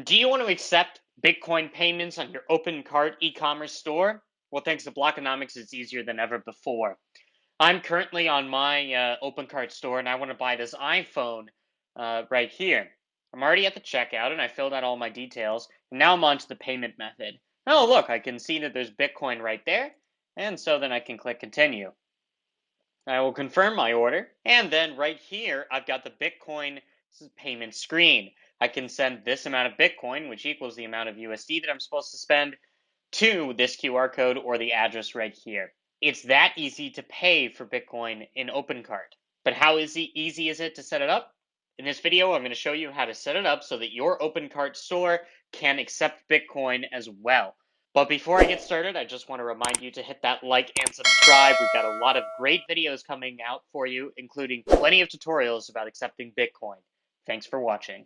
Do you want to accept Bitcoin payments on your OpenCart e-commerce store? Well, thanks to Blockonomics, it's easier than ever before. I'm currently on my OpenCart store, and I want to buy this iPhone right here. I'm already at the checkout, and I filled out all my details. And now I'm on to the payment method. Oh, look, I can see that there's Bitcoin right there, and so then I can click Continue. I will confirm my order, and then right here, I've got the Bitcoin payment screen. I can send this amount of Bitcoin, which equals the amount of USD that I'm supposed to spend, to this QR code or the address right here. It's that easy to pay for Bitcoin in OpenCart. But how easy is it to set it up? In this video, I'm going to show you how to set it up so that your OpenCart store can accept Bitcoin as well. But before I get started, I just want to remind you to hit that like and subscribe. We've got a lot of great videos coming out for you, including plenty of tutorials about accepting Bitcoin. Thanks for watching.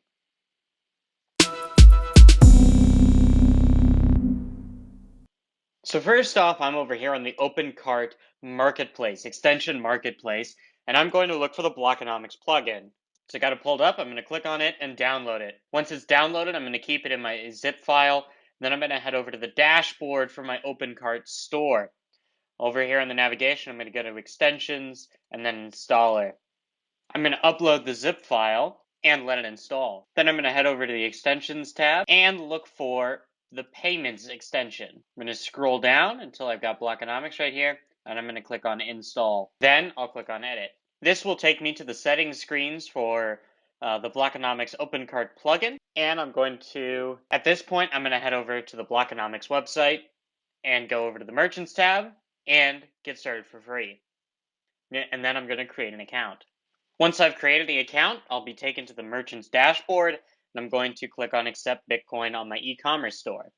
So first off, I'm over here on the OpenCart Marketplace, Extension Marketplace, and I'm going to look for the Blockonomics plugin. So I got it pulled up, I'm going to click on it and download it. Once it's downloaded, I'm going to keep it in my zip file, then I'm going to head over to the dashboard for my OpenCart store. Over here in the navigation, I'm going to go to Extensions and then Installer. I'm going to upload the zip file and let it install. Then I'm going to head over to the Extensions tab and look for the Payments extension. I'm going to scroll down until I've got Blockonomics right here, and I'm going to click on Install. Then I'll click on Edit. This will take me to the settings screens for the Blockonomics OpenCart plugin, and at this point, I'm going to head over to the Blockonomics website and go over to the Merchants tab and get started for free. And then I'm going to create an account. Once I've created the account, I'll be taken to the merchant's dashboard, and I'm going to click on Accept Bitcoin on my e-commerce store.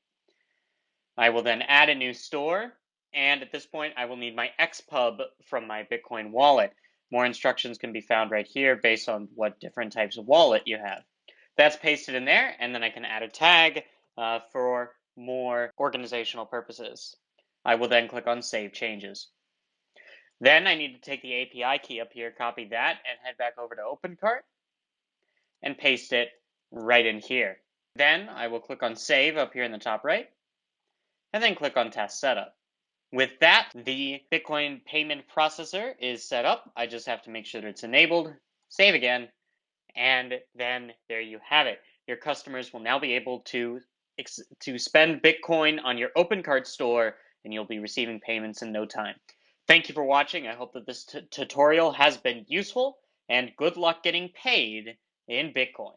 I will then add a new store, and at this point, I will need my XPub from my Bitcoin wallet. More instructions can be found right here based on what different types of wallet you have. That's pasted in there, and then I can add a tag for more organizational purposes. I will then click on Save Changes. Then I need to take the API key up here, copy that, and head back over to OpenCart and paste it right in here. Then I will click on Save up here in the top right, and then click on Test Setup. With that, the Bitcoin payment processor is set up. I just have to make sure that it's enabled, save again, and then there you have it. Your customers will now be able to spend Bitcoin on your OpenCart store, and you'll be receiving payments in no time. Thank you for watching. I hope that this tutorial has been useful, and good luck getting paid in Bitcoin.